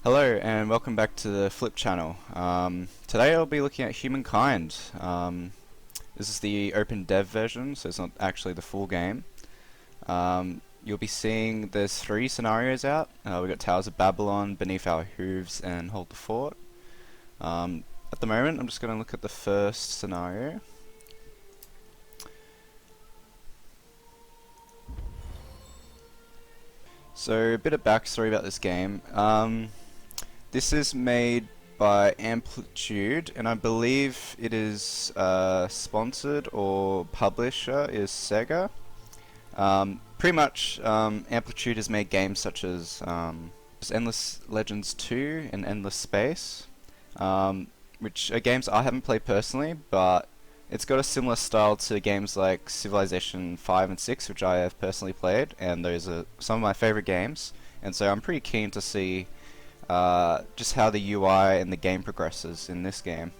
Hello and welcome back to the Flip channel. Today I'll be looking at Humankind. This is the OpenDev version, so it's not actually the full game. You'll be seeing there's 3 scenarios out. We've got Towers of Babylon, Beneath Our Hooves, and Hold the Fort. At the moment I'm just going to look at the first scenario. So a bit of backstory about this game. This is made by Amplitude, and I believe it is sponsored or publisher is Sega. Pretty much, Amplitude has made games such as Endless Legends 2 and Endless Space, which are games I haven't played personally, but it's got a similar style to games like Civilization 5 and 6, which I have personally played, and those are some of my favorite games, and so I'm pretty keen to see just how the UI and the game progresses in this game.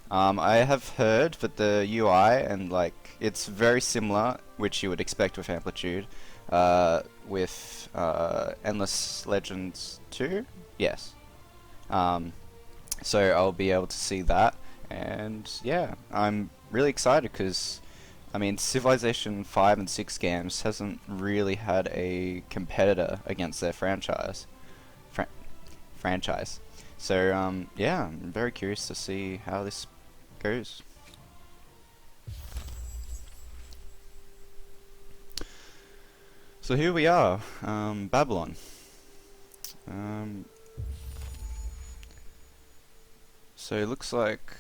I have heard that the UI and it's very similar, which you would expect with Amplitude, with Endless Legends 2. Yes. So I'll be able to see that, and yeah, I'm really excited because I mean Civilization 5 and 6 games hasn't really had a competitor against their franchise. So yeah, I'm very curious to see how this goes. So here we are, Babylon. So it looks like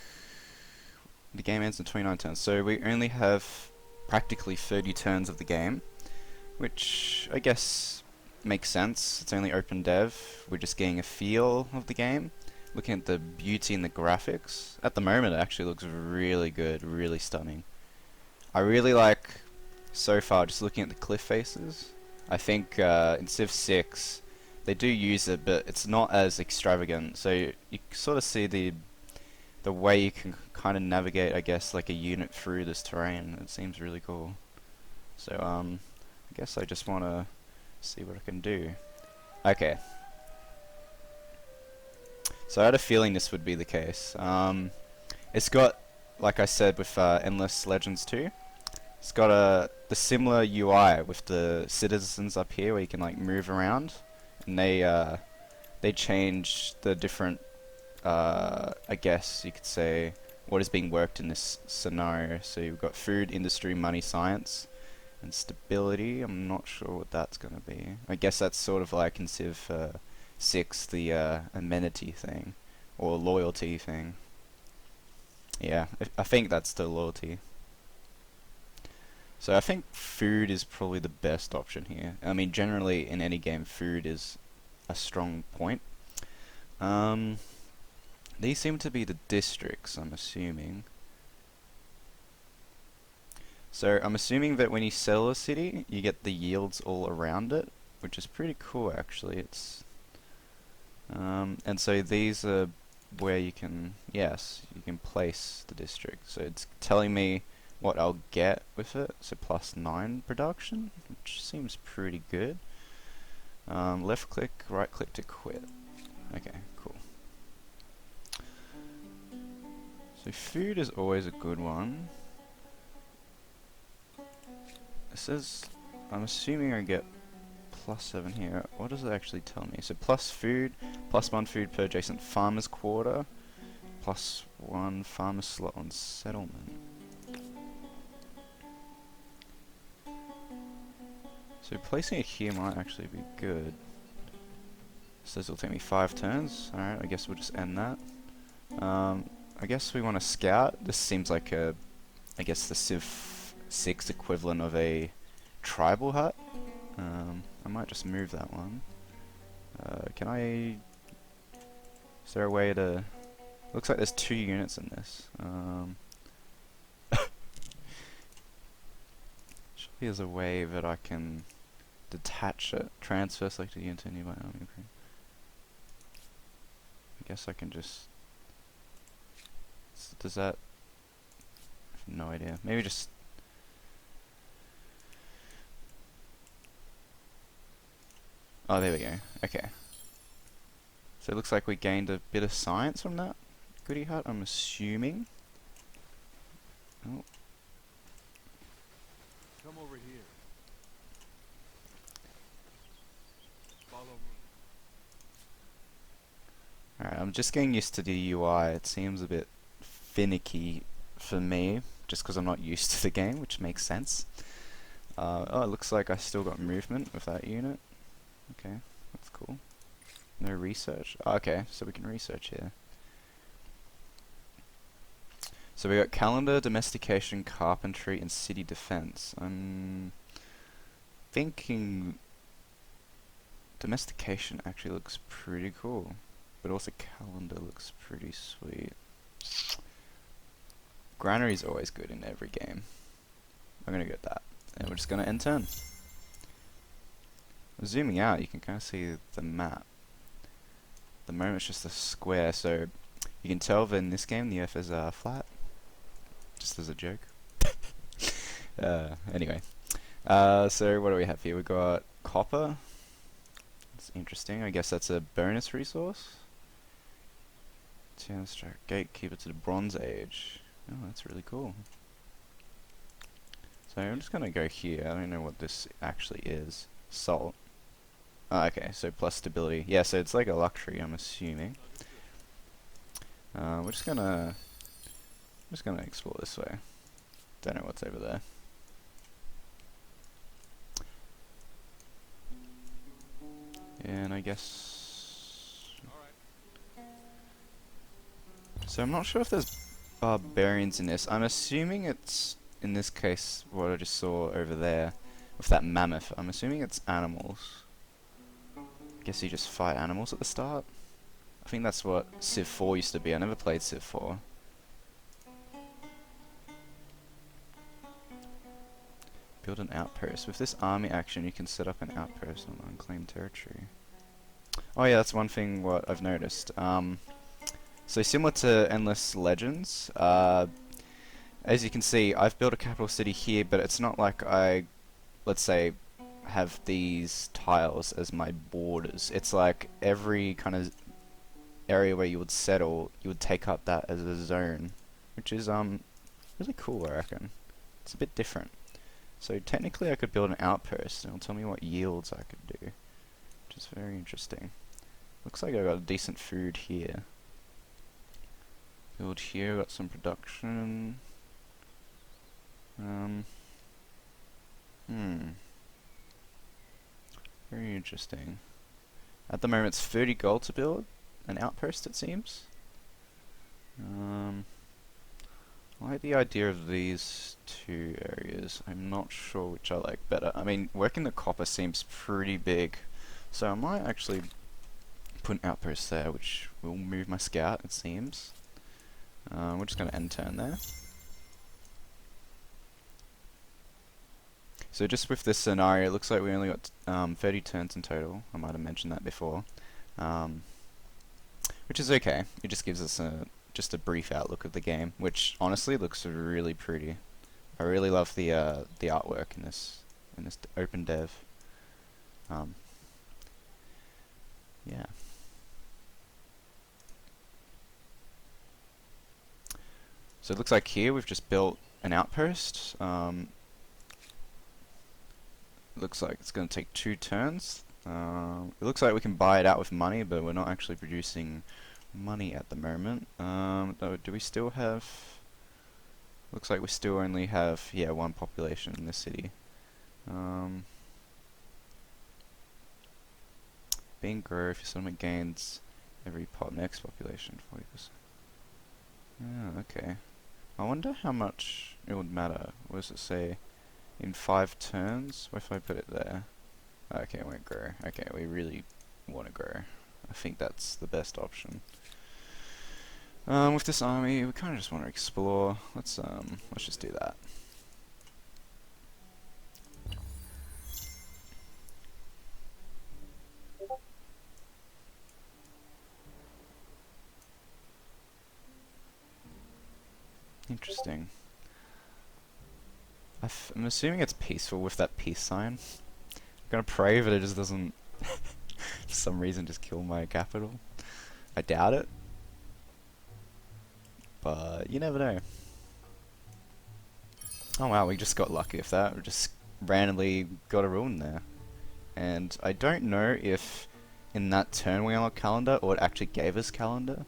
the game ends in 29 turns, so we only have practically 30 turns of the game, which I guess makes sense. It's only open dev. We're just getting a feel of the game, looking at the beauty and the graphics. At the moment it actually looks really good, really stunning. I really like, so far, just looking at the cliff faces. I think in Civ 6 they do use it, but it's not as extravagant, so you sort of see the way you can kind of navigate, I guess, like a unit through this terrain. It seems really cool. So I guess I just want to see what I can do. Okay. So I had a feeling this would be the case. It's got, like I said, with Endless Legends 2, it's got the similar UI with the citizens up here where you can like move around, and they change the different, I guess you could say, what is being worked in this scenario. So you've got food, industry, money, science, and stability. I'm not sure what that's going to be. I guess that's sort of like in Civ 6, the amenity thing, or loyalty thing. Yeah, I think that's the loyalty. So I think food is probably the best option here. I mean, generally in any game, food is a strong point. These seem to be the districts, I'm assuming. So I'm assuming that when you sell a city, you get the yields all around it, which is pretty cool actually. It's and so these are where you can, yes, you can place the district. So it's telling me what I'll get with it. So +9 production, which seems pretty good. Left click, right click to quit. Okay, cool. So food is always a good one. It says, I'm assuming I get +7 here. What does it actually tell me? So plus food, +1 food per adjacent farmer's quarter, +1 farmer slot on settlement. So placing it here might actually be good. It says it'll take me 5 turns. Alright, I guess we'll just end that. I guess we want to scout. This seems like I guess the Civ 6 equivalent of a tribal hut. I might just move that one. Is there a way to... Looks like there's 2 units in this. Surely there's a way that I can detach it. Transfer selected unit to nearby army. I guess I can just... Does that... I have no idea. Maybe just... Oh, there we go. Okay. So So it looks like we gained a bit of science from that goody hut, I'm assuming. Oh. Come over here. Follow me. Alright, I'm just getting used to the UI. It seems a bit finicky for me, just because I'm not used to the game, which makes sense. Oh, it looks like I still got movement with that unit. Okay, that's cool. No research. Oh, okay, so we can research here. So we got calendar, domestication, carpentry, and city defense. I'm thinking domestication actually looks pretty cool, but also calendar looks pretty sweet. Granary is always good in every game. I'm gonna get that, and we're just gonna end turn. Zooming out, you can kind of see the map. At the moment, it's just a square, so you can tell that in this game the Earth is flat. Just as a joke. Anyway, so what do we have here? We got copper. That's interesting. I guess that's a bonus resource. Strike gatekeeper to the Bronze Age. Oh, that's really cool. So I'm just gonna go here. I don't know what this actually is. Salt. Oh, okay, so plus stability. Yeah, so it's like a luxury, I'm assuming. We're just gonna explore this way. Don't know what's over there. And I guess... So I'm not sure if there's barbarians in this. I'm assuming it's, in this case, what I just saw over there with that mammoth. I'm assuming it's animals. I guess you just fight animals at the start. I think that's what Civ 4 used to be. I never played Civ 4. Build an outpost. With this army action, you can set up an outpost on unclaimed territory. Oh yeah, that's one thing what I've noticed. So similar to Endless Legends, as you can see, I've built a capital city here, but it's not like I, let's say, have these tiles as my borders. It's like every kind of area where you would settle, you would take up that as a zone, which is really cool, I reckon. It's a bit different. So technically I could build an outpost, and it'll tell me what yields I could do, which is very interesting. Looks like I got decent food here. Build here, got some production. Very interesting. At the moment it's 30 gold to build an outpost, it seems. I like the idea of these two areas. I'm not sure which I like better. I mean, working the copper seems pretty big, so I might actually put an outpost there, which will move my scout, it seems. We're just going to end turn there. So just with this scenario, it looks like we only got 30 turns in total. I might have mentioned that before, which is okay. It just gives us just a brief outlook of the game, which honestly looks really pretty. I really love the artwork in this open dev. Yeah. So it looks like here we've just built an outpost. Looks like it's going to take 2 turns. It looks like we can buy it out with money, but we're not actually producing money at the moment. Do we still have... Looks like we still only have, yeah, 1 population in this city. Being growth, your settlement gains every next population, 40%. Yeah, okay. I wonder how much it would matter. What does it say? In 5 turns? What if I put it there? Okay, it won't grow. Okay, we really want to grow. I think that's the best option. With this army, we kind of just want to explore. Let's just do that. Interesting. I'm assuming it's peaceful with that peace sign. I'm gonna pray that it just doesn't, for some reason, just kill my capital. I doubt it, but you never know. Oh wow, we just got lucky with that. We just randomly got a rune there. And I don't know if in that turn we unlocked calendar or it actually gave us calendar.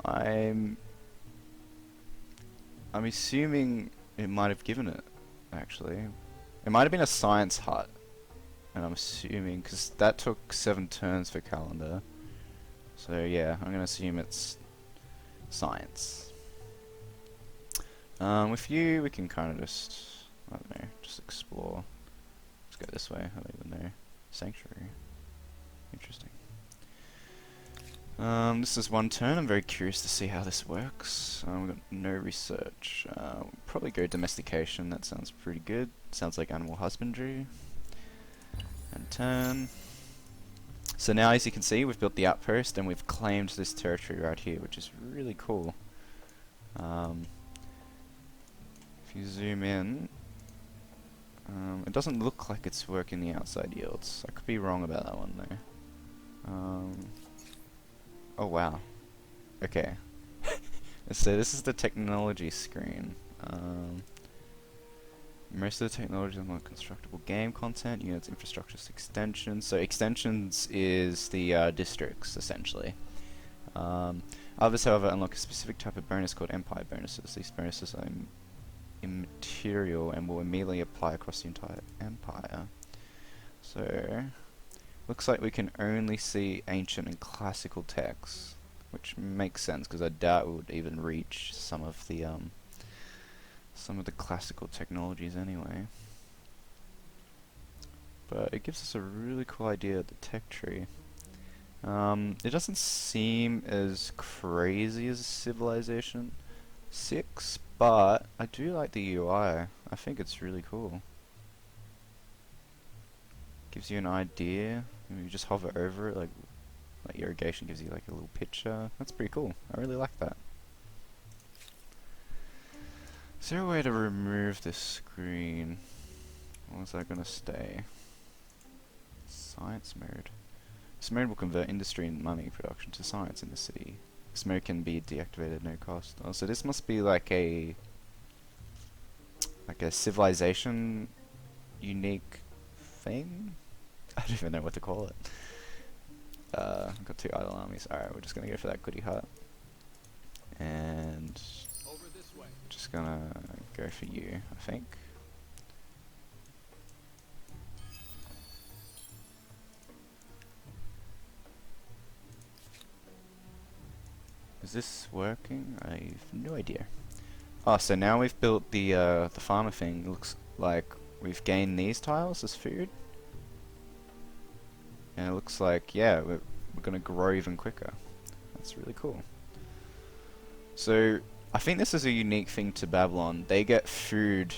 I'm assuming it might have given it, actually. It might have been a science hut. And I'm assuming, because that took 7 turns for calendar. So yeah, I'm going to assume it's science. With you, we can kind of just, I don't know, just explore. Let's go this way, I don't even know. Sanctuary. Interesting. This is one turn, I'm very curious to see how this works. We've got no research. We'll probably go domestication, that sounds pretty good. Sounds like animal husbandry. And turn. So now, as you can see, we've built the outpost and we've claimed this territory right here, which is really cool. If you zoom in, it doesn't look like it's working the outside yields. I could be wrong about that one though. Oh wow. Okay. So this is the technology screen. Most of the technology is not constructible game content, units, infrastructures, extensions. So extensions is the districts, essentially. Others, however, unlock a specific type of bonus called Empire bonuses. These bonuses are immaterial and will immediately apply across the entire empire. So, looks like we can only see ancient and classical texts, which makes sense because I doubt we would even reach some of the classical technologies anyway. But it gives us a really cool idea of the tech tree. It doesn't seem as crazy as Civilization 6, but I do like the UI. I think it's really cool. Gives you an idea. You just hover over it, like irrigation gives you like a little picture. That's pretty cool. I really like that. Is there a way to remove this screen? Or is that gonna stay? Science mode. This mode will convert industry and money production to science in the city. This mode can be deactivated at no cost. Oh, so this must be like a civilization unique thing? I don't even know what to call it. I've got 2 idle armies. Alright, we're just gonna go for that goody hut. And Over this way. just gonna go for you, I think. Is this working? I have no idea. Oh, so now we've built the farmer thing. It looks like we've gained these tiles as food. And it looks like, yeah, we're gonna grow even quicker. That's really cool. So, I think this is a unique thing to Babylon. They get food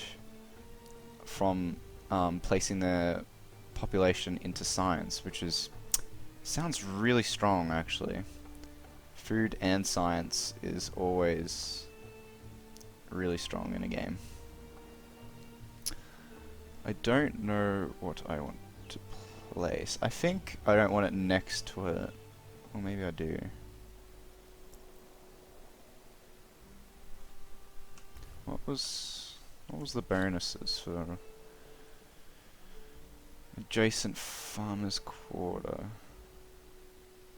from placing their population into science, which sounds really strong actually. Food and science is always really strong in a game. I don't know what I want to place. I think I don't want it next to it. Or maybe I do. What was the bonuses for adjacent farmers quarter?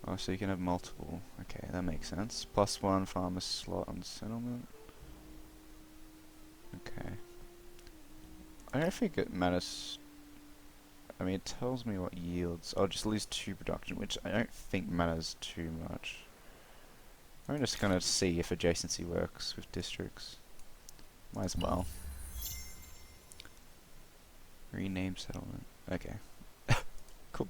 Oh, so you can have multiple. Okay, that makes sense. +1 farmer slot on settlement. Okay. I don't think it matters. I mean, it tells me what yields. I'll just lose 2 production, which I don't think matters too much. I'm just gonna see if adjacency works with districts. Might as well. Rename settlement. Okay. Cool.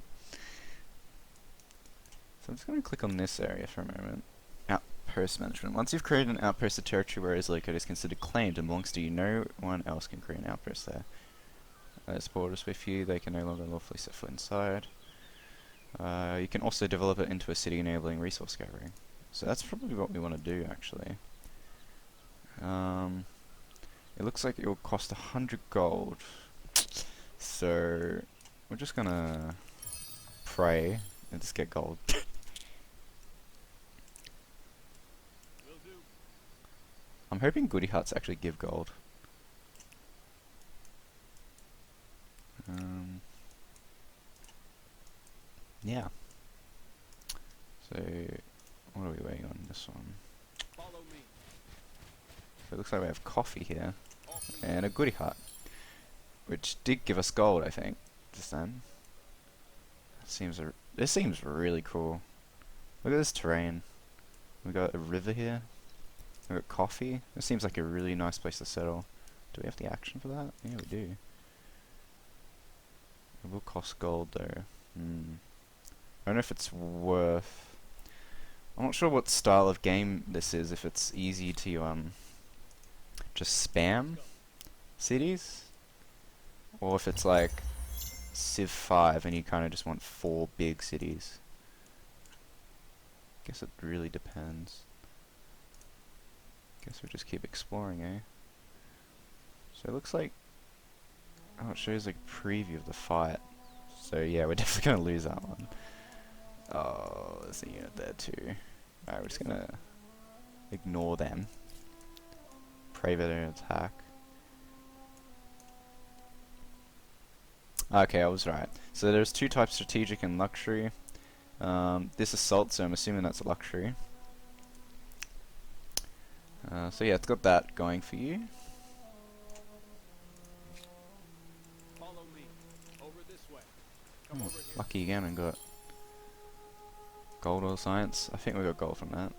So I'm just going to click on this area for a moment. Outpost management. Once you've created an outpost, the territory where it is located is considered claimed and belongs to you. No one else can create an outpost there. As borders with you, they can no longer lawfully set foot inside. You can also develop it into a city enabling resource gathering. So that's probably what we want to do actually. It looks like it will cost 100 gold. So we're just gonna pray and just get gold. I'm hoping goody huts actually give gold. Yeah. So, what are we waiting on this one? Follow me. So it looks like we have coffee here, Off you and a goody hut, which did give us gold, I think, just then. This seems really cool. Look at this terrain. We got a river here. We got coffee. This seems like a really nice place to settle. Do we have the action for that? Yeah, we do. It will cost gold though. I don't know if it's worth. I'm not sure what style of game this is. If it's easy to just spam cities, or if it's like Civ 5 and you kind of just want 4 big cities. Guess it really depends. Guess we'll just keep exploring, eh? So it looks like, oh, it shows like a preview of the fight. So yeah, we're definitely gonna lose that one. Oh, there's a unit there too. Alright, we're just gonna ignore them. Pray they don't attack. Okay, I was right. So there's 2 types, strategic and luxury. This assault, so I'm assuming that's a luxury. So yeah, it's got that going for you. follow me. Over this way. Come over here. Lucky again and got gold or science. I think we got gold from that.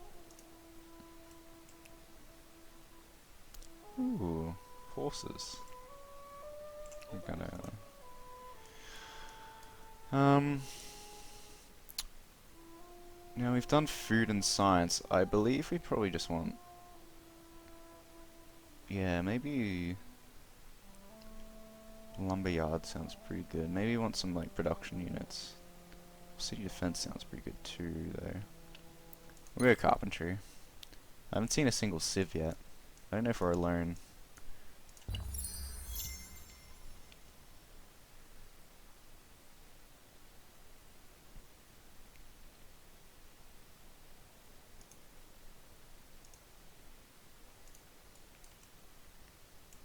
Ooh, horses. We're gonna now we've done food and science. I believe we probably just want, yeah, maybe lumberyard sounds pretty good. Maybe we want some like production units. City defense sounds pretty good too though. We'll go carpentry. I haven't seen a single civ yet. I don't know if we're alone.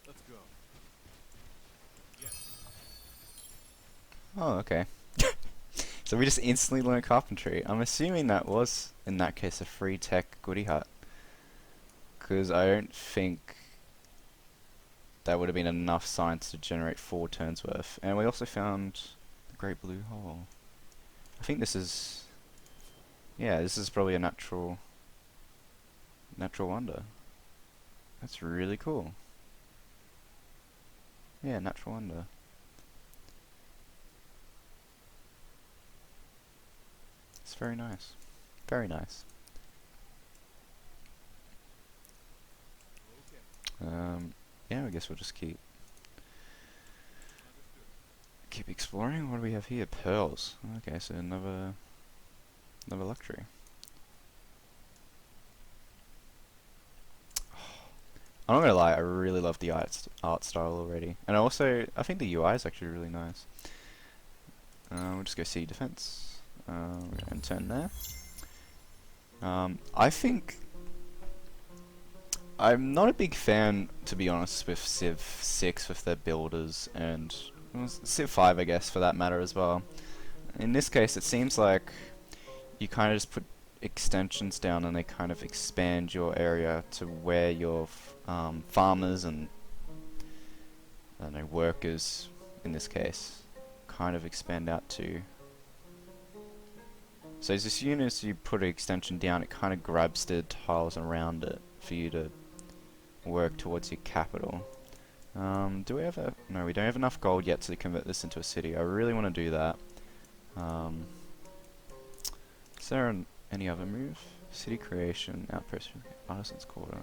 Let's go. Yes. Oh, okay. So we just instantly learned carpentry. I'm assuming that was, in that case, a free tech goody hut. Because I don't think that would have been enough science to generate 4 turns worth. And we also found the Great Blue Hole. I think this is, yeah, this is probably a natural wonder. That's really cool. Yeah, natural wonder. It's very nice. Very nice. Okay. Yeah, I guess we'll just keep exploring. What do we have here? Pearls. Okay, so another luxury. I'm not gonna lie, I really love the art style already, and I think the UI is actually really nice. We'll just go city defense and turn there. I think I'm not a big fan, to be honest, with Civ 6 with their builders, and well, Civ 5, I guess, for that matter as well. In this case, it seems like you kind of just put extensions down and they kind of expand your area to where your farmers and, I don't know, workers, in this case, kind of expand out to. So as soon as you put an extension down, it kind of grabs the tiles around it for you to work towards your capital. Do we have a... No, we don't have enough gold yet to convert this into a city. I really want to do that. Is there any other move? City creation, outpost, artisan's quarter.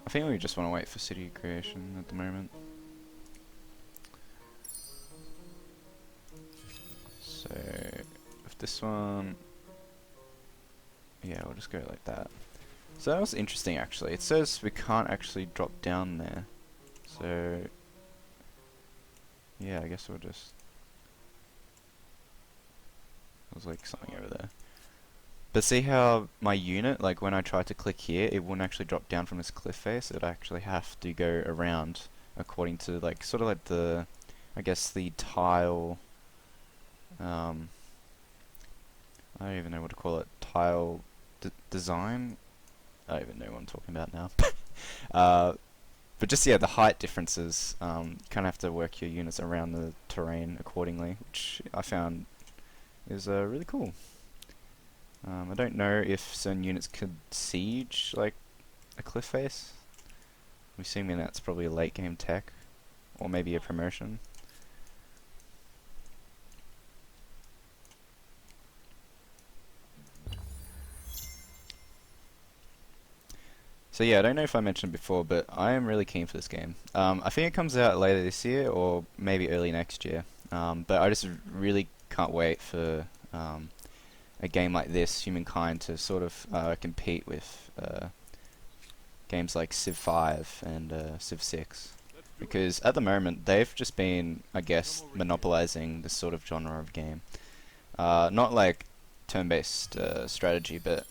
I think we just want to wait for city creation at the moment. So, with this one, yeah, we'll just go like that. So that was interesting actually. It says we can't actually drop down there. So, yeah, I guess we'll just... There's like something over there. But see how my unit, like when I try to click here, it wouldn't actually drop down from this cliff face. It'd actually have to go around according to like sort of like the, I guess the tile. I don't even know what to call it. Tile design. I don't even know what I'm talking about now. But just yeah, the height differences. Kind of have to work your units around the terrain accordingly, which I found is really cool. I don't know if certain units could siege like a cliff face. I'm assuming that's probably a late game tech, or maybe a promotion. So yeah, I don't know if I mentioned before, but I am really keen for this game. I think it comes out later this year or maybe early next year. But I just really can't wait for a game like this, Humankind, to sort of compete with games like Civ 5 and Civ 6. Because at the moment, they've just been, I guess, monopolizing this sort of genre of game. Not like turn-based strategy, but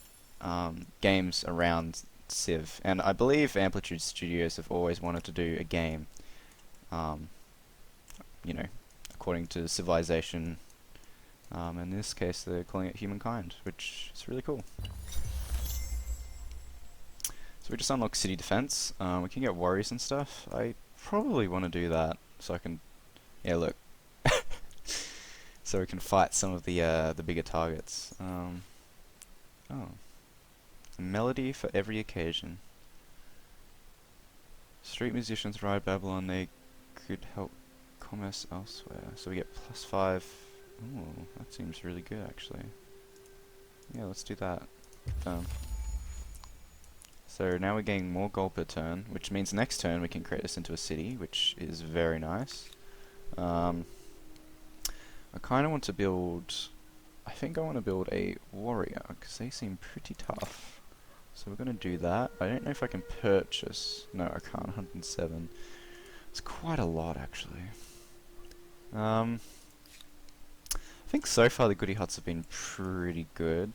games around Civ. And I believe Amplitude Studios have always wanted to do a game, you know, according to Civilization. In this case, they're calling it Humankind, which is really cool. So we just unlock city defense. We can get warriors and stuff. I probably want to do that so I can, yeah, look, so we can fight some of the bigger targets. Oh, a melody for every occasion. Street musicians ride Babylon. They could help commerce elsewhere. So we get +5. Ooh, that seems really good actually. Yeah, let's do that. So now we're getting more gold per turn, which means next turn we can create this into a city, which is very nice. I kind of want to build, I think I want to build a warrior, because they seem pretty tough. So we're going to do that. I don't know if I can purchase, no I can't, 107. It's quite a lot actually. I think so far the goody huts have been pretty good.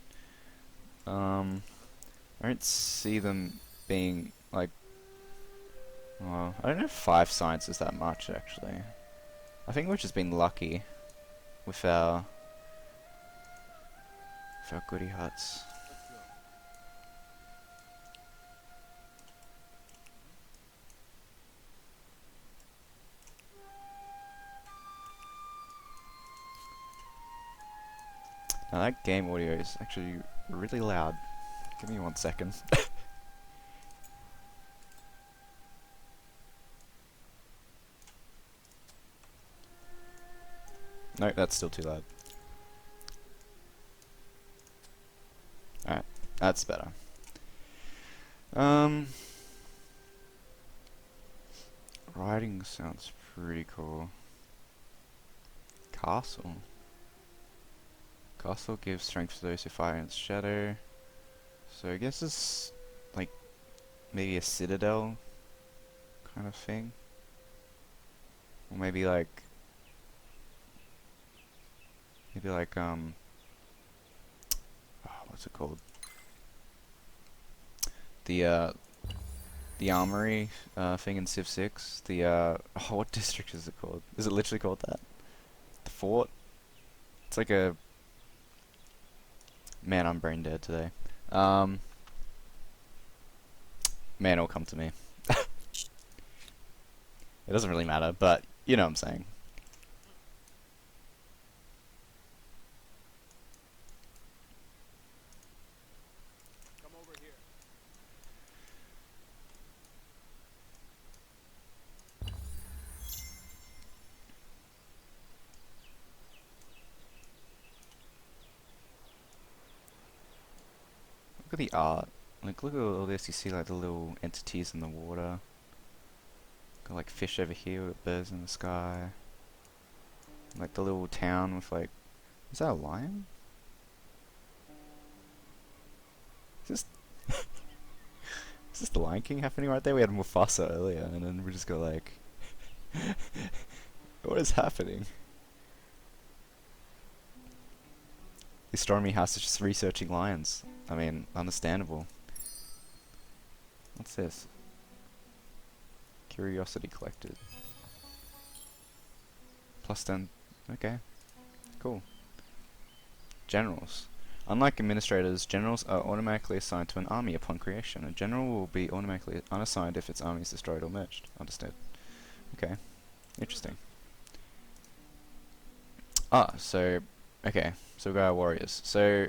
I don't see them being like, well, I don't know if 5 science is that much actually. I think we've just been lucky with our goody huts. Now that game audio is actually really loud. Give me 1 second. No, that's still too loud. Alright, that's better. Riding sounds pretty cool. Castle. Castle gives strength to those who fight against shadow. So I guess it's like maybe a citadel kind of thing. Or maybe like what's it called? The armory thing in Civ 6. The oh, what district is it called? Is it literally called that? The fort? It's like a, man, I'm brain dead today. Man, it'll come to me. It doesn't really matter, but you know what I'm saying. Come over here. Look at the art. Like, look at all this. You see, like, the little entities in the water. Got, like, fish over here with birds in the sky. Like, the little town with, like... Is that a lion? Is this... Is this the Lion King happening right there? We had Mufasa earlier, and then we just go, like... What is happening? Astronomy house is just researching lions. I mean, understandable. What's this? Curiosity collected. Plus 10. Okay, cool. Generals. Unlike administrators, generals are automatically assigned to an army upon creation. A general will be automatically unassigned if its army is destroyed or merged. Understood. Okay, interesting. Okay, so we got our warriors. So,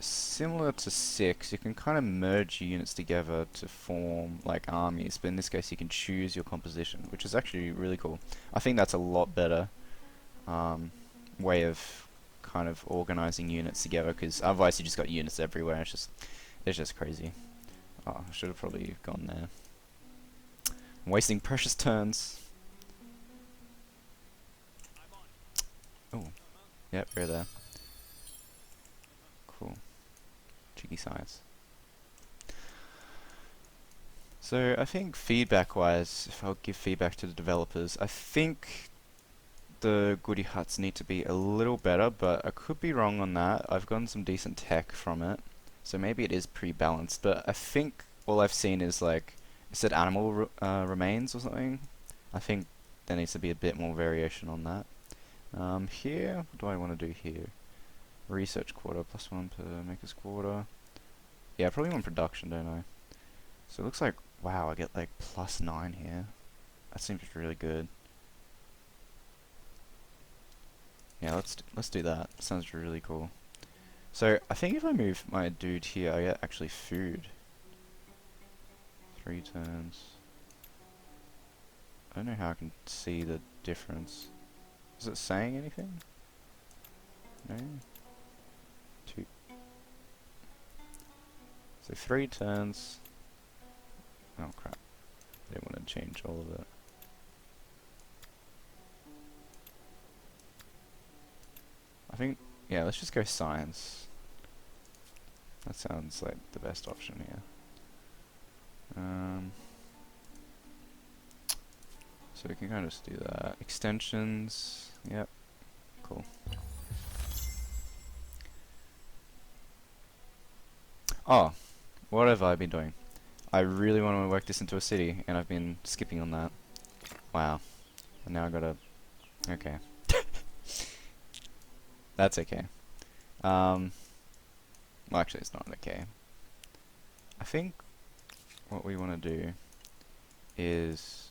similar to 6, you can kind of merge units together to form like armies, but in this case you can choose your composition, which is actually really cool. I think that's a lot better way of kind of organizing units together, because otherwise you just got units everywhere. It's just crazy. Oh, I should have probably gone there. I'm wasting precious turns. Oh, yep, we're there. Cool. Cheeky science. So I think feedback-wise, if I'll give feedback to the developers, I think the goody huts need to be a little better, but I could be wrong on that. I've gotten some decent tech from it, so maybe it is pre-balanced, but I think all I've seen is like, it said animal remains or something. I think there needs to be a bit more variation on that. Here, what do I want to do here? Research quarter, +1 per maker's quarter. Yeah, I probably want production, don't I? So it looks like, wow, I get like +9 here. That seems really good. Yeah, let's do that. Sounds really cool. So I think if I move my dude here, I get actually food. 3 turns. I don't know how I can see the difference. Is it saying anything? No? 2. So 3 turns. Oh crap. I didn't want to change all of it. I think, yeah, let's just go science. That sounds like the best option here. So we can kind of just do that. Extensions, yep, cool. Oh, what have I been doing? I really want to work this into a city, and I've been skipping on that. Wow. And now I gotta... Okay. That's okay. Well, actually, it's not okay. I think what we want to do is...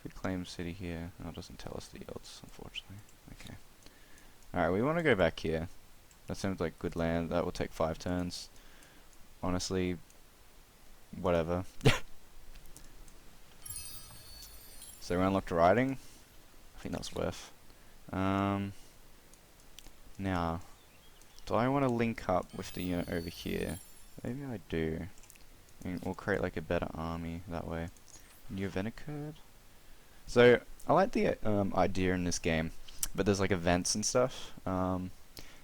If we claim city here... Oh, it doesn't tell us the yields, unfortunately. Okay. Alright, we want to go back here. That seems like good land. That will take 5 turns. Honestly, whatever. So we unlocked riding. I think that's worth. Now, do I want to link up with the unit over here? Maybe I do. And we'll create like a better army that way. New event occurred. So I like the idea in this game, but there's like events and stuff.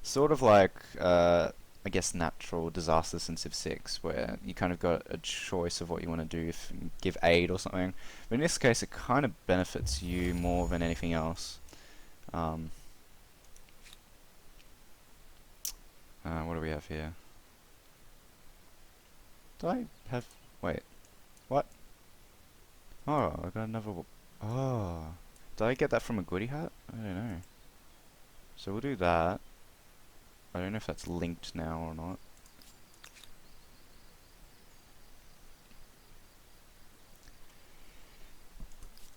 Sort of like I guess natural disasters in Civ 6, where you kind of got a choice of what you want to do, if you give aid or something. But in this case, it kind of benefits you more than anything else. What do we have here? Do I have... Wait. What? Oh, I got another... Oh. Did I get that from a goody hut? I don't know. So we'll do that. I don't know if that's linked now or not.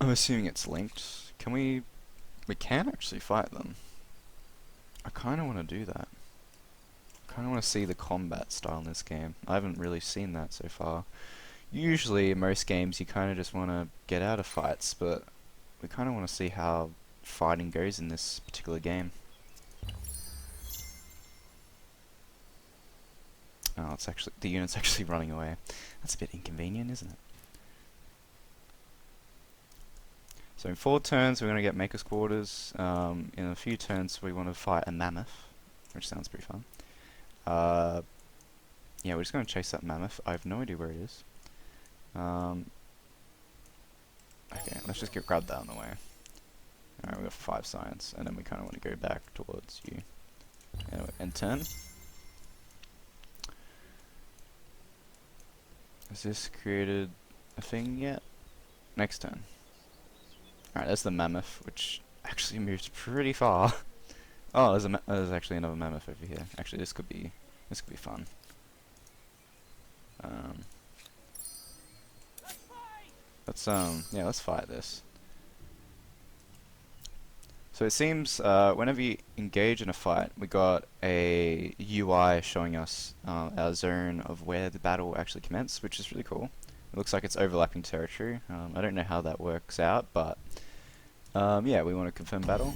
I'm assuming it's linked. Can we... We can actually fight them. I kind of want to do that. I kind of want to see the combat style in this game. I haven't really seen that so far. Usually in most games you kind of just want to get out of fights, but we kind of want to see how fighting goes in this particular game. Oh, it's actually, the unit's actually running away. That's a bit inconvenient, isn't it? So in 4 turns we're going to get Maker's Quarters. In a few turns we want to fight a mammoth, which sounds pretty fun. Yeah, we're just going to chase that mammoth. I have no idea where it is. Okay, let's just grab that on the way. Alright, we got 5 science, and then we kind of want to go back towards you. And turn. Has this created a thing yet? Next turn. Alright, there's the mammoth, which actually moves pretty far. Oh, there's actually another mammoth over here. Actually, this could be fun. Let's fight this. So it seems whenever you engage in a fight, we got a UI showing us our zone of where the battle actually commenced, which is really cool. It looks like it's overlapping territory. I don't know how that works out, but yeah, we want to confirm battle.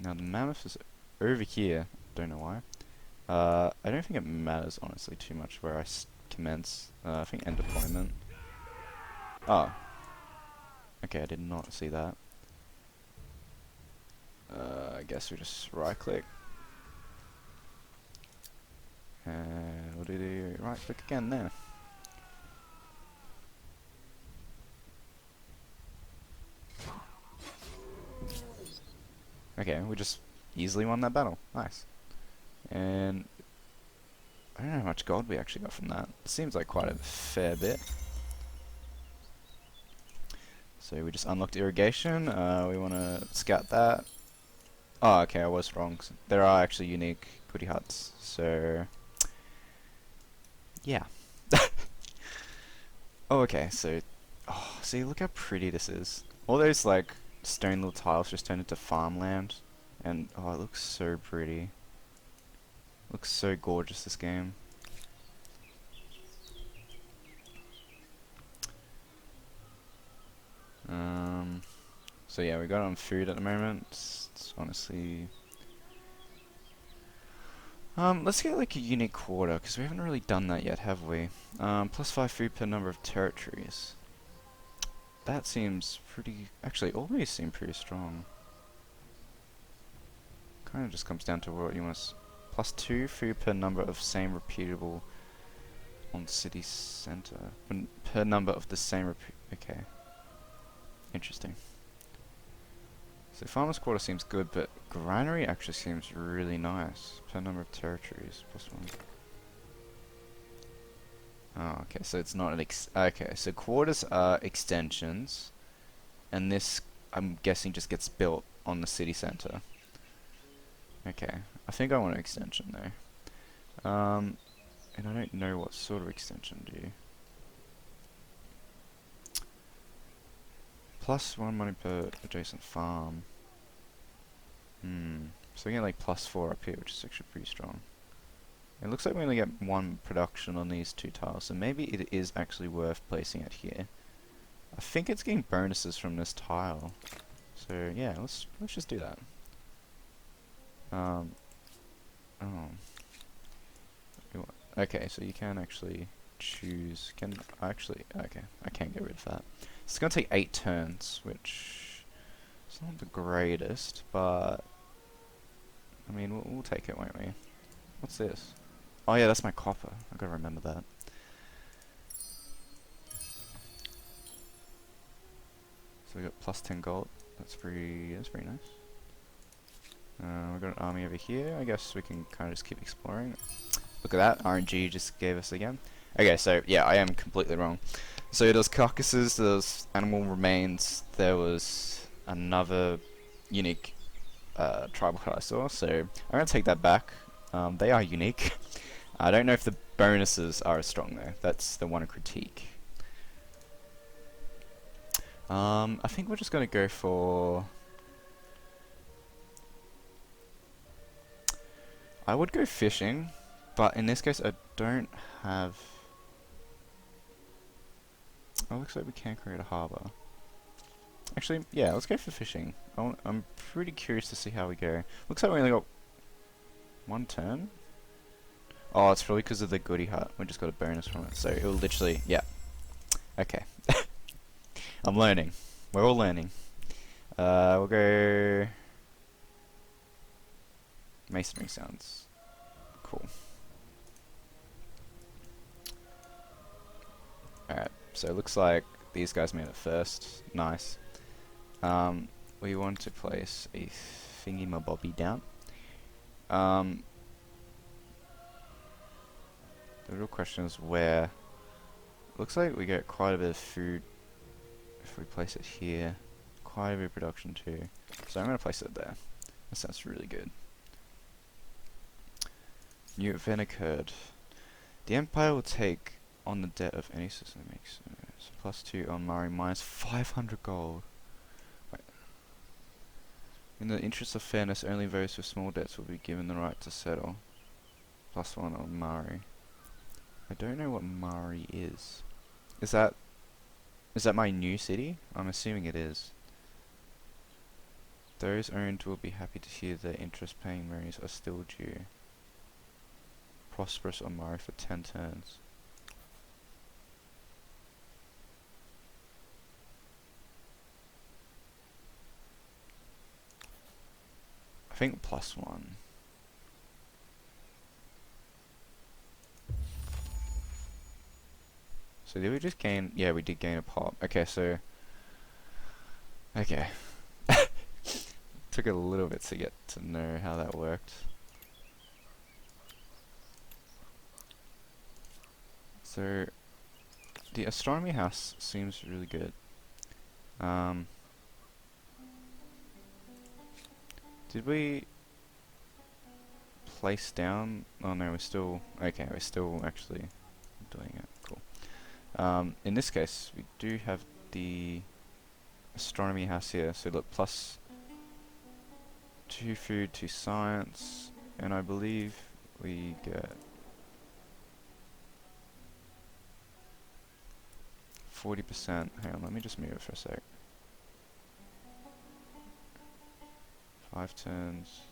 Now the mammoth is over here. Don't know why. I don't think it matters honestly too much where I commence. I think end deployment. Oh. Okay, I did not see that. I guess we just right click. And we'll do the right click again there. Okay, we just easily won that battle. Nice. And I don't know how much gold we actually got from that. It seems like quite a fair bit. So we just unlocked irrigation. We want to scout that. Oh, okay, I was wrong. There are actually unique goodie huts. So yeah. Oh, okay. So, oh, see, look how pretty this is. All those like stone little tiles just turned into farmland, and oh, it looks so pretty. Looks so gorgeous, this game. So yeah, we got it on food at the moment. It's honestly... let's get like a unique quarter, because we haven't really done that yet, have we? +5 food per number of territories. That seems pretty... Actually, all these seem pretty strong. Kind of just comes down to what you want to... +2 food per number of same repeatable on city center. Per number of the same okay. Interesting. So farmer's quarter seems good, but granary actually seems really nice. Per number of territories, +1. Oh, okay, so it's not an okay, so quarters are extensions, and this, I'm guessing, just gets built on the city center. Okay, I think I want an extension though. And I don't know what sort of extension do you. +1 money per adjacent farm. So we get like +4 up here, which is actually pretty strong. It looks like we only get 1 production on these 2 tiles, so maybe it is actually worth placing it here. I think it's getting bonuses from this tile. So yeah, let's just do that. Oh. Okay, so you can actually choose. Okay, I can get rid of that. It's gonna take 8 turns, which is not the greatest, but I mean we'll take it, won't we? What's this? Oh yeah, that's my copper. I gotta remember that. So we got +10 gold. That's pretty nice. We've got an army over here. I guess we can kind of just keep exploring. Look at that, RNG just gave us again. Okay, so yeah, I am completely wrong. So there's carcasses, there's animal remains, there was another unique tribal hut I saw, so I'm going to take that back. They are unique. I don't know if the bonuses are as strong though. That's the one critique. I think we're just going to go for... I would go fishing, but in this case I don't have... Oh, looks like we can create a harbour. Actually, yeah, let's go for fishing. I'm pretty curious to see how we go. Looks like we only got 1 turn. Oh, it's probably because of the goodie hut. We just got a bonus from it, so it will literally... Yeah. Okay. I'm learning. We're all learning. We'll go... Masonry sounds cool. Alright, so it looks like these guys made it first. Nice. we want to place a thingy-mabobby down. Um, the real question is where. Looks like we get quite a bit of food if we place it here. Quite a bit of production too. So I'm going to place it there. That sounds really good. New event occurred. The Empire will take on the debt of any system that makes so +2 on Mari, minus 500 gold. Wait. In the interest of fairness, only those with small debts will be given the right to settle. +1 on Mari. I don't know what Mari is. Is that my new city? I'm assuming it is. Those owned will be happy to hear their interest-paying Maris are still due. Prosperous on Mari for 10 turns. I think +1. So did we just gain? Yeah, we did gain a pop. Okay, so... Okay. Took a little bit to get to know how that worked. So... The astronomy house seems really good. Did we... place down? Oh no, we're still... Okay, we're still actually doing it. Cool. In this case, we do have the astronomy house here, so look, +2 food to science, and I believe we get 40%. Hang on, let me just move it for a sec. 5 turns.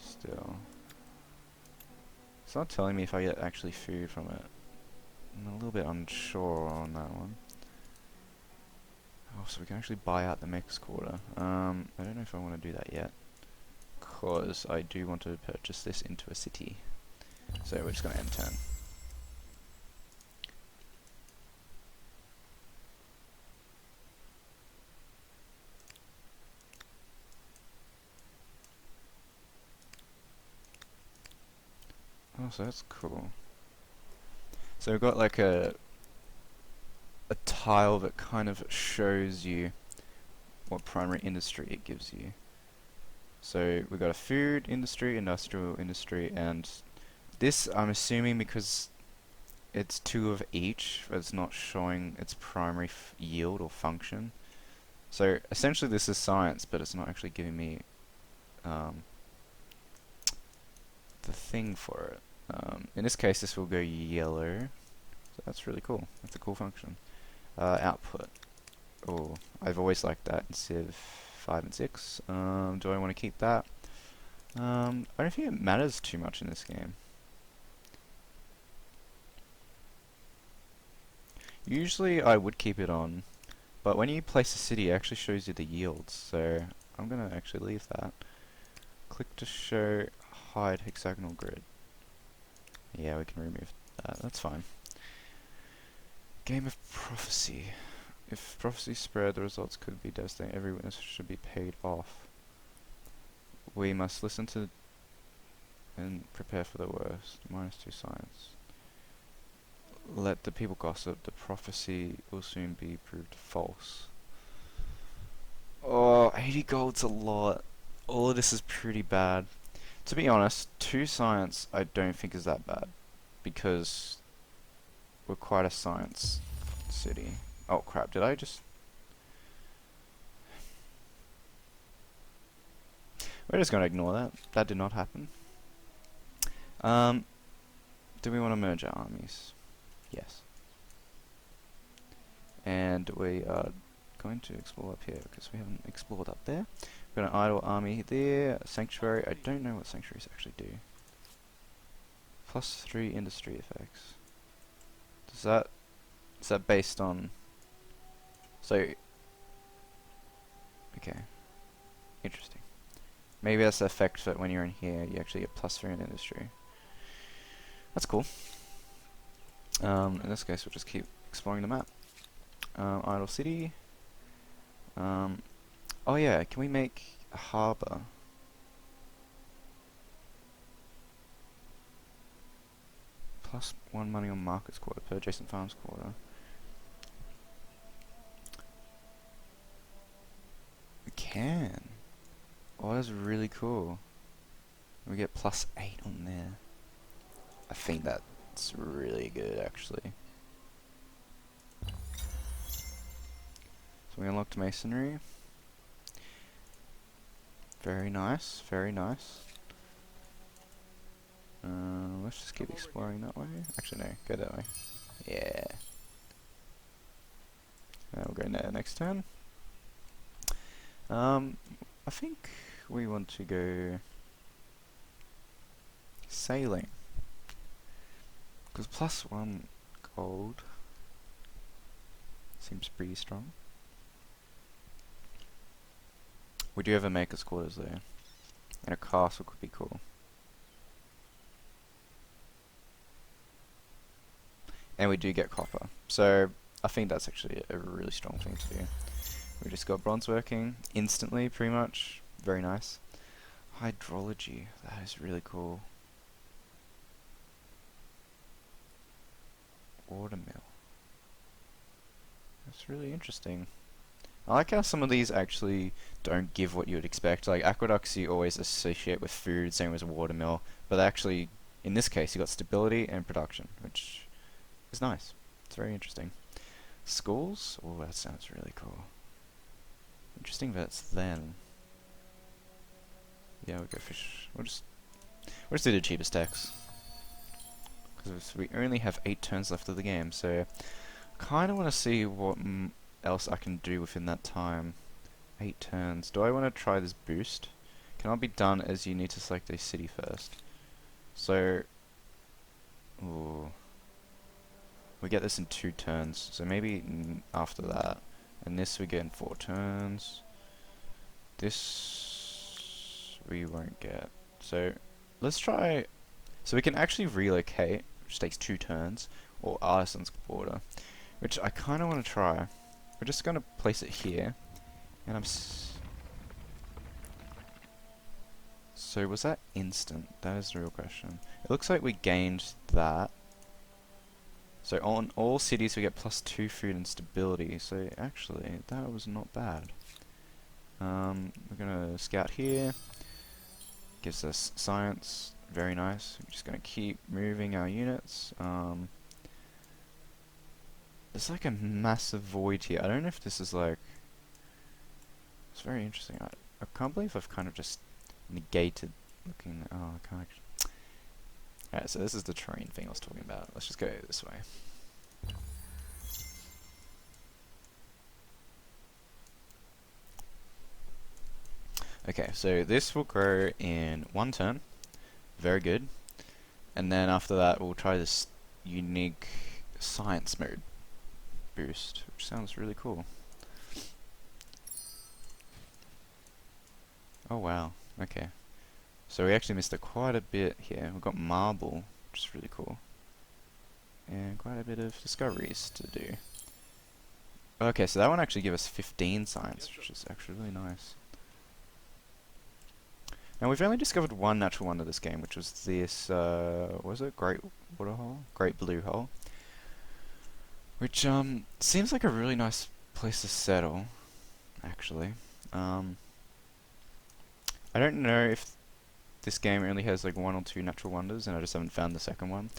Still. It's not telling me if I get actually food from it. I'm a little bit unsure on that one. Oh, so we can actually buy out the next quarter. I don't know if I want to do that yet, because I do want to purchase this into a city. So we're just going to end turn. Oh, so that's cool. So we've got like a tile that kind of shows you what primary industry it gives you. So we've got a food industry, industrial industry, and this I'm assuming because it's 2 of each, it's not showing its primary yield or function. So essentially this is science, but it's not actually giving me the thing for it. In this case this will go yellow, so that's really cool. That's a cool function. Output. Oh, I've always liked that instead of 5 and 6. Do I want to keep that? I don't think it matters too much in this game. Usually I would keep it on, but when you place a city it actually shows you the yields, so I'm gonna actually leave that. Click to show hide hexagonal grid. Yeah, we can remove that, that's fine. Game of prophecy. If prophecy spread, the results could be devastating. Every witness should be paid off. We must listen to and prepare for the worst. -2 science. Let the people gossip. The prophecy will soon be proved false. Oh, 80 gold's a lot. All of this is pretty bad. To be honest, 2 science I don't think is that bad, because we're quite a science city. Oh crap, did I just... We're just going to ignore that. That did not happen. Do we want to merge our armies? Yes. And we are going to explore up here, because we haven't explored up there. We've got an idle army there, sanctuary. I don't know what sanctuaries actually do. +3 industry effects. Is that based on... So... Okay. Interesting. Maybe that's the effect that when you're in here, you actually get +3 in industry. That's cool. In this case, we'll just keep exploring the map. Idle city. Um, oh yeah, can we make a harbour? +1 money on markets quarter per adjacent farms quarter. We can. Oh, that's really cool. We get +8 on there. I think that's really good, actually. So we unlocked masonry. Very nice, very nice. Let's just keep exploring that way. Actually, no, go that way. Yeah. We'll go there next turn. I think we want to go sailing. Because +1 gold seems pretty strong. We do have a maker's quarters there. And a castle could be cool. And we do get copper. So I think that's actually a really strong thing to do. We just got bronze working instantly, pretty much. Very nice. Hydrology. That is really cool. Watermill. That's really interesting. I like how some of these actually don't give what you would expect. Like aqueducts you always associate with food, same as watermill. But actually, in this case, you got stability and production, which is nice. It's very interesting. Schools? Oh, that sounds really cool. Interesting that it's then. Yeah, we'll go fish. We'll just do the cheapest decks. Because we only have 8 turns left of the game, so kind of want to see what else I can do within that time. 8 turns. Do I want to try this boost? Cannot be done as you need to select a city first. So, ooh, we get this in 2 turns. So maybe after that, and this we get in 4 turns. This we won't get. So let's try. So we can actually relocate, which takes 2 turns, or Artisan's border, which I kind of want to try. We're just going to place it here, and so was that instant? That is the real question. It looks like we gained that. So on all cities we get +2 food and stability, so actually that was not bad. We're going to scout here. Gives us science. Very nice. We're just going to keep moving our units. There's like a massive void here. I don't know if this is like... It's very interesting. I can't believe I've kind of just negated looking... Oh, I can't actually... Alright, so this is the terrain thing I was talking about. Let's just go this way. Okay, so this will grow in 1 turn. Very good. And then after that we'll try this unique science mode boost, which sounds really cool. Oh wow, okay. So we actually missed quite a bit here. We've got marble, which is really cool. And quite a bit of discoveries to do. Okay, so that one actually gave us 15 science, which is actually really nice. Now we've only discovered 1 natural wonder this game, which was this, what was it? Great Water Hole? Great Blue Hole. Which, seems like a really nice place to settle, actually. I don't know if this game only has like 1 or 2 natural wonders, and I just haven't found the second one.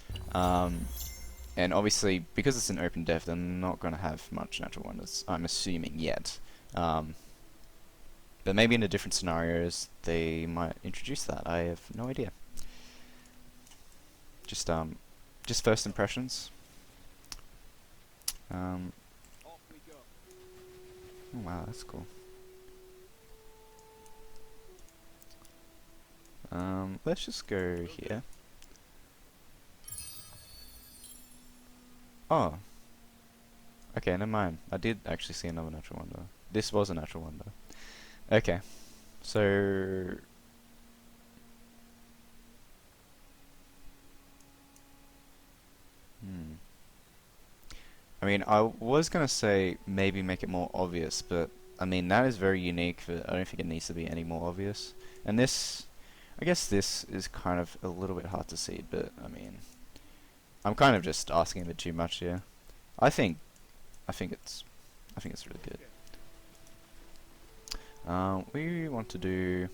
And obviously, because it's an open dev, they're not going to have much natural wonders, I'm assuming, yet. But maybe in the different scenarios, they might introduce that. I have no idea. Just first impressions. Off we go. Oh wow, that's cool. Let's just go here. Oh. Okay, never mind. I did actually see another natural wonder. This was a natural wonder. Okay. So... I mean, I was gonna say maybe make it more obvious, but I mean, that is very unique, but I don't think it needs to be any more obvious. And this, I guess this is kind of a little bit hard to see, but I mean, I'm kind of just asking a bit too much here. I think, I think it's, I think it's really good. We want to do,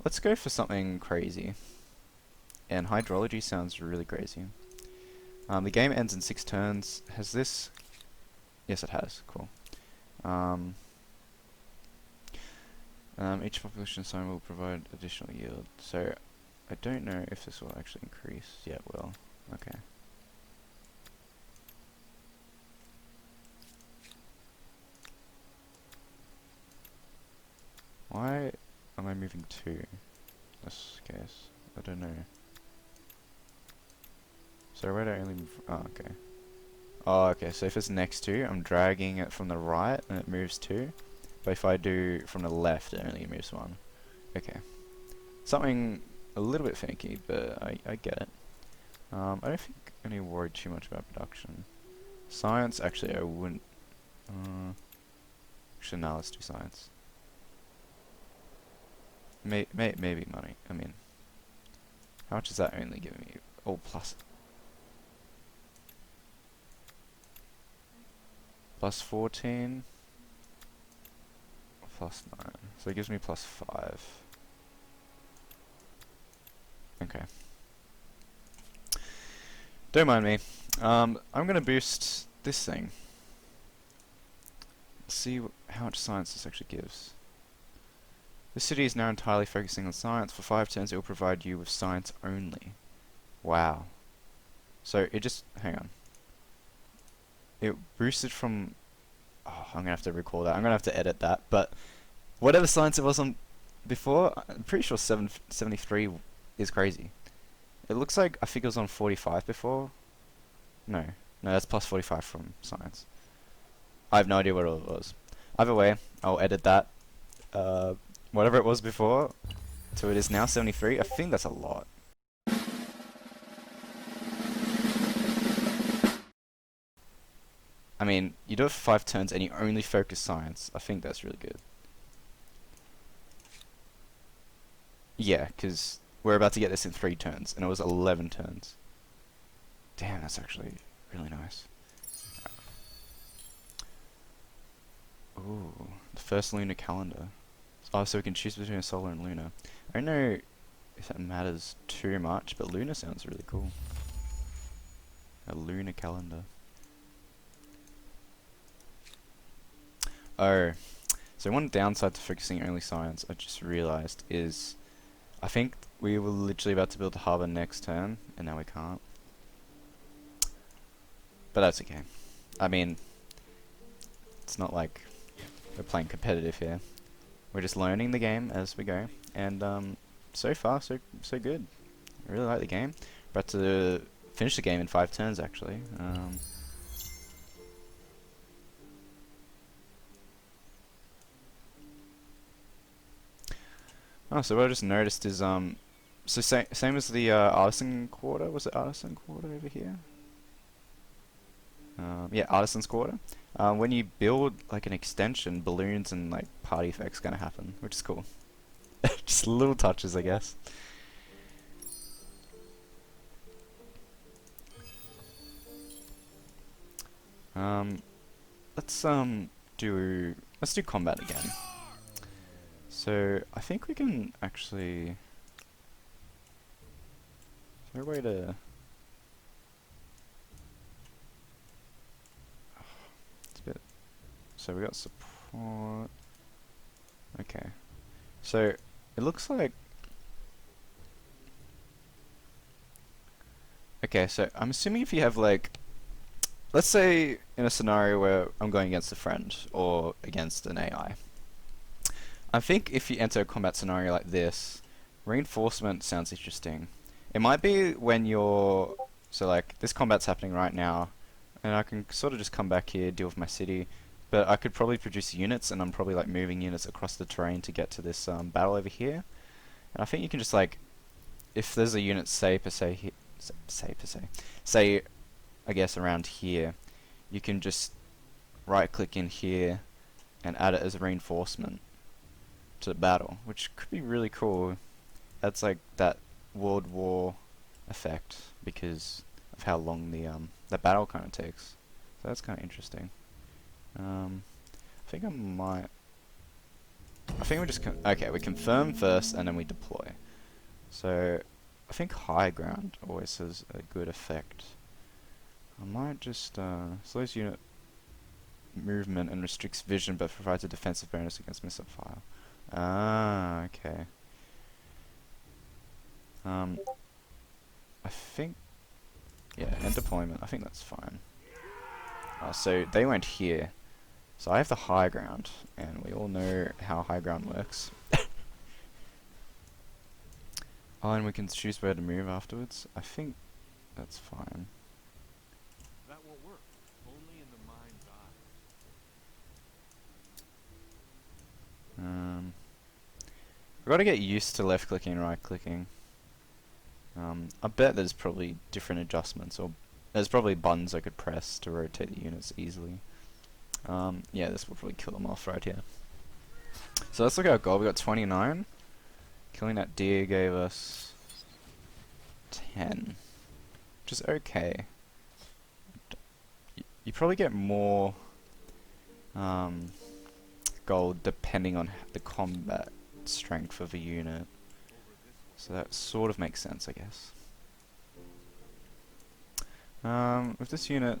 let's go for something crazy. And hydrology sounds really crazy. The game ends in 6 turns. Has this? Yes, it has. Cool. Each population sign will provide additional yield. So, I don't know if this will actually increase. Yeah, it will. Okay. Why am I moving 2? In this case, I don't know. So where do I only move? Oh, okay. Oh, okay. So if it's next to, I'm dragging it from the right, and it moves 2. But if I do from the left, it only moves 1. Okay. Something a little bit finicky, but I get it. I don't think I need to worry too much about production. Science, actually, I wouldn't. Actually, no, let's do science. Maybe money. I mean, how much is that only giving me? Oh, plus 14. Plus 9. So it gives me plus 5. Okay. Don't mind me. I'm gonna boost this thing. See how much science this actually gives. The city is now entirely focusing on science. For 5 turns, it will provide you with science only. Wow. So it just, hang on. It boosted from, oh, I'm gonna have to recall that. I'm gonna have to edit that. But whatever science it was on before, I'm pretty sure 73 is crazy. It looks like I think it was on 45 before. No, that's plus 45 from science. I have no idea what it was. Either way, I'll edit that. Whatever it was before, so it is now 73. I think that's a lot. I mean, you do it for 5 turns and you only focus science. I think that's really good. Yeah, because we're about to get this in 3 turns, and it was 11 turns. Damn, that's actually really nice. Ooh, the first lunar calendar. Oh, so we can choose between a solar and lunar. I don't know if that matters too much, but lunar sounds really cool. A lunar calendar. Oh, so one downside to focusing only science, I just realized, is I think we were literally about to build a harbour next turn, and now we can't. But that's okay. I mean, it's not like we're playing competitive here. We're just learning the game as we go, and so far so good. I really like the game. About to finish the game in 5 turns actually. Oh, so what I just noticed is so same as the artisan quarter. Was it artisan quarter over here? Yeah, artisan's quarter. When you build like an extension, balloons and like party effects gonna happen, which is cool. Just little touches, I guess. Let's do combat again. So I think we can actually. Is there a way to? It's a bit. So we got support. Okay. So it looks like. Okay, so I'm assuming if you have like, let's say in a scenario where I'm going against a friend or against an AI. I think if you enter a combat scenario like this, reinforcement sounds interesting. It might be when you're, so like this combat's happening right now, and I can sort of just come back here, deal with my city, but I could probably produce units, and I'm probably like moving units across the terrain to get to this battle over here. And I think you can just like, if there's a unit say I guess around here, you can just right click in here and add it as a reinforcement to the battle, which could be really cool. That's like that World War effect because of how long the battle kind of takes. So that's kind of interesting. I think I might. I think we just okay. We confirm first, and then we deploy. So I think high ground always has a good effect. I might just slows unit movement and restricts vision, but provides a defensive bonus against missile fire. Ah, okay. I think, yeah, and deployment. I think that's fine. So they went here. So I have the high ground, and we all know how high ground works. Oh, and we can choose where to move afterwards. I think that's fine. That won't work. Only in the mind's eye. We've got to get used to left clicking and right clicking. I bet there's probably different adjustments, or there's probably buttons I could press to rotate the units easily. Yeah, this will probably kill them off right here. So let's look at our goal. We got 29. Killing that deer gave us 10, which is okay. You probably get more gold depending on the combat strength of a unit. So that sort of makes sense, I guess. With this unit,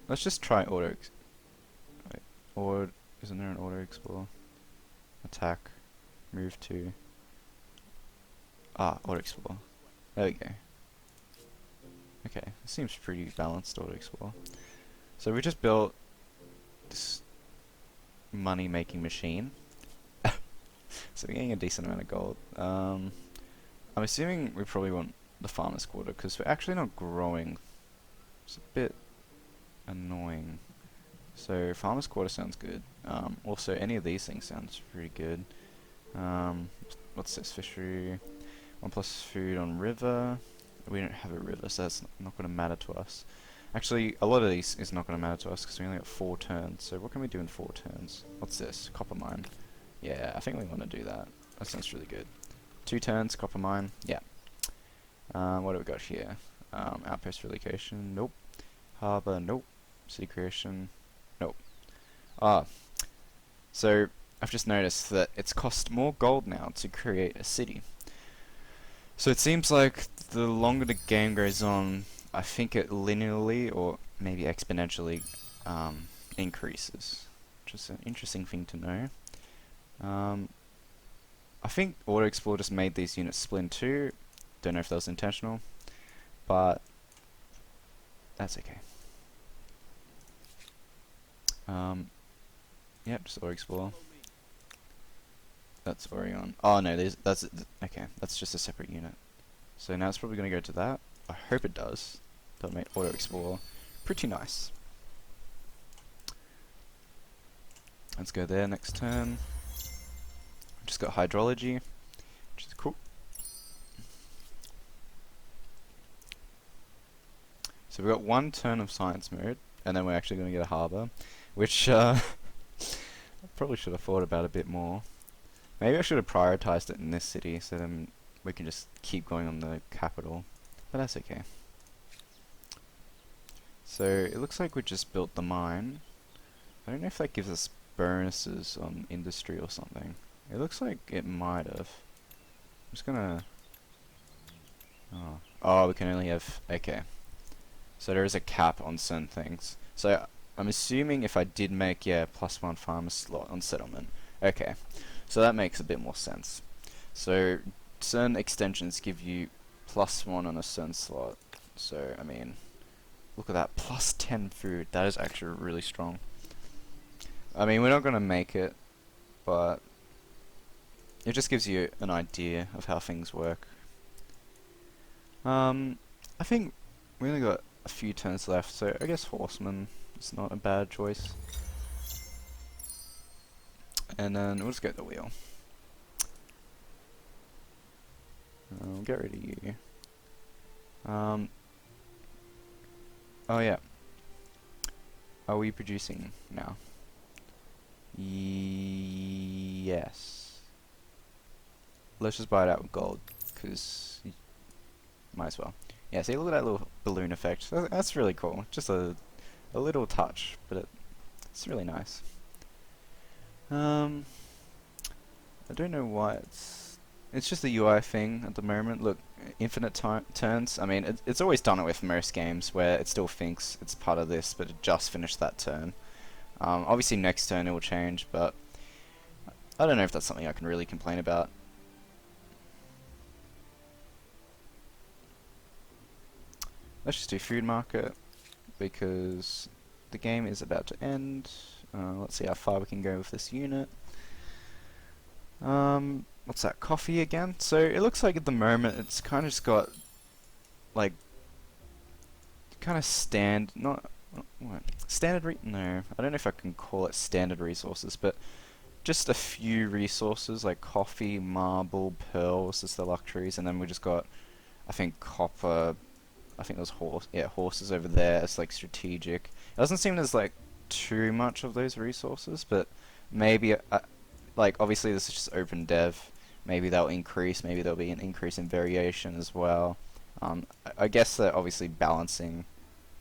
let's just try auto. Wait, or isn't there an auto explore? Attack, move to. Auto explore. There we go. Okay, it seems pretty balanced auto explore. So we just built this money-making machine. So we're getting a decent amount of gold. I'm assuming we probably want the farmer's quarter because we're actually not growing. It's a bit annoying. So farmer's quarter sounds good. Also, any of these things sounds pretty good. What's this? Fishery. 1+ food on river. We don't have a river, so that's not going to matter to us. Actually, a lot of these is not going to matter to us because we only got 4 turns. So what can we do in 4 turns? What's this? Copper mine. Yeah, I think we want to do that. That sounds really good. 2 turns, copper mine. Yeah. What do we got here? Outpost relocation. Nope. Harbor. Nope. City creation. Nope. So I've just noticed that it's cost more gold now to create a city. So it seems like the longer the game goes on, I think it linearly or maybe exponentially increases, which is an interesting thing to know. I think Auto Explore just made these units split in 2. Don't know if that was intentional, but that's okay. Yep, just Auto Explore. That's Orion. Oh no, that's okay. That's just a separate unit. So now it's probably going to go to that. I hope it does. That'll make Auto Explore pretty nice. Let's go there next turn. Just got hydrology, which is cool. So we've got 1 turn of science mode, and then we're actually going to get a harbour, which I probably should have thought about a bit more. Maybe I should have prioritized it in this city, so then we can just keep going on the capital, but that's okay. So it looks like we just built the mine. I don't know if that gives us bonuses on industry or something. It looks like it might have. I'm just gonna. Oh, we can only have. Okay. So there is a cap on certain things. So I'm assuming if I did make, yeah, +1 farmer slot on settlement. Okay. So that makes a bit more sense. So certain extensions give you +1 on a certain slot. So, I mean, look at that. +10 food. That is actually really strong. I mean, we're not going to make it, but it just gives you an idea of how things work. I think we only got a few turns left, so I guess Horseman is not a bad choice. And then we'll just get the wheel. We'll get rid of you. Oh yeah. Are we producing now? Yes. Let's just buy it out with gold, because might as well. Yeah, see, look at that little balloon effect. That's really cool. Just a little touch, but it's really nice. I don't know why it's just a UI thing at the moment. Look, infinite turns. I mean, it's always done it with most games where it still thinks it's part of this, but it just finished that turn. Obviously, next turn it will change, but I don't know if that's something I can really complain about. Let's just do food market because the game is about to end. Let's see how far we can go with this unit. What's that? Coffee again? So it looks like at the moment it's kind of just got like kind of no, I don't know if I can call it standard resources, but just a few resources like coffee, marble, pearls as the luxuries, and then we just got, I think, copper. I think there's horses over there. It's like strategic. It doesn't seem there's like too much of those resources, but maybe like obviously this is just open dev. Maybe that'll increase. Maybe there'll be an increase in variation as well. I guess they're obviously balancing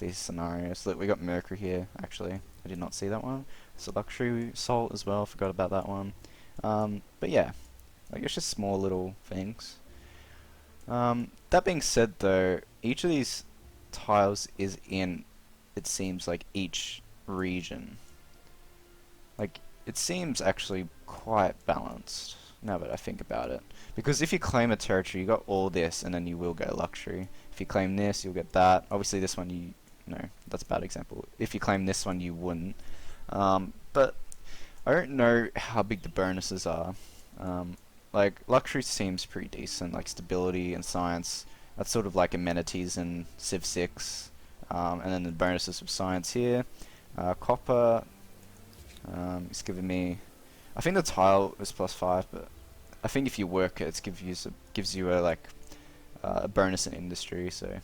these scenarios. Look, we got Mercury here. Actually, I did not see that one. It's a luxury salt as well. Forgot about that one. But yeah, like it's just small little things. That being said, though, each of these tiles is in, it seems like, each region. Like, it seems actually quite balanced, now that I think about it. Because if you claim a territory, you got all this, and then you will go luxury. If you claim this, you'll get that. Obviously, this one, no, that's a bad example. If you claim this one, you wouldn't. But I don't know how big the bonuses are. Like, luxury seems pretty decent, like stability and science. That's sort of like amenities in Civ 6. And then the bonuses of science here. Copper is giving me, I think the tile is +5, but I think if you work it, gives you a like a bonus in industry. So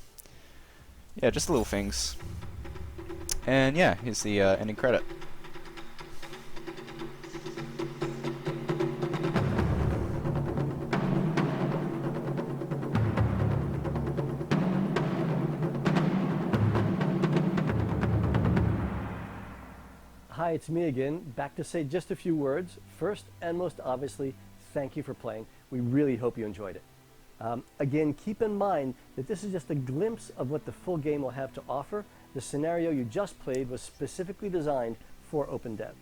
yeah, just little things. And yeah, here's the ending credit. Hi, it's me again, back to say just a few words. First and most obviously, thank you for playing. We really hope you enjoyed it. Again, keep in mind that this is just a glimpse of what the full game will have to offer. The scenario you just played was specifically designed for OpenDev.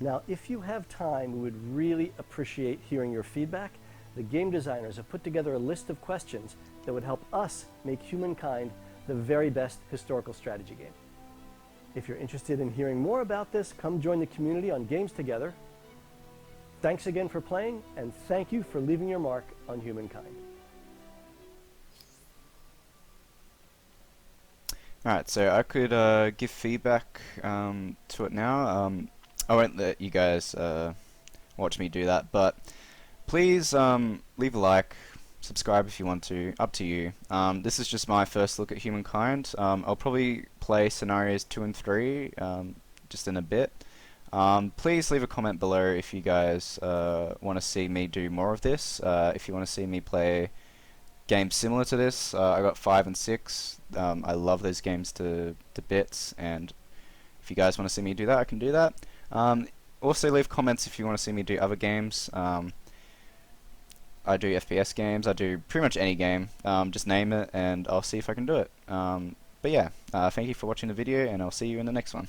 Now, if you have time, we would really appreciate hearing your feedback. The game designers have put together a list of questions that would help us make Humankind the very best historical strategy game. If you're interested in hearing more about this, come join the community on Games Together. Thanks again for playing, and thank you for leaving your mark on Humankind. Alright, so I could give feedback to it now. I won't let you guys watch me do that, but please leave a like, subscribe if you want to, up to you. This is just my first look at Humankind. I'll probably play scenarios 2 and 3 just in a bit. Please leave a comment below if you guys want to see me do more of this. If you want to see me play games similar to this, I got 5 and 6. I love those games to bits, and if you guys want to see me do that, I can do that. Also leave comments if you want to see me do other games. I do FPS games, I do pretty much any game, just name it and I'll see if I can do it. But yeah, thank you for watching the video, and I'll see you in the next one.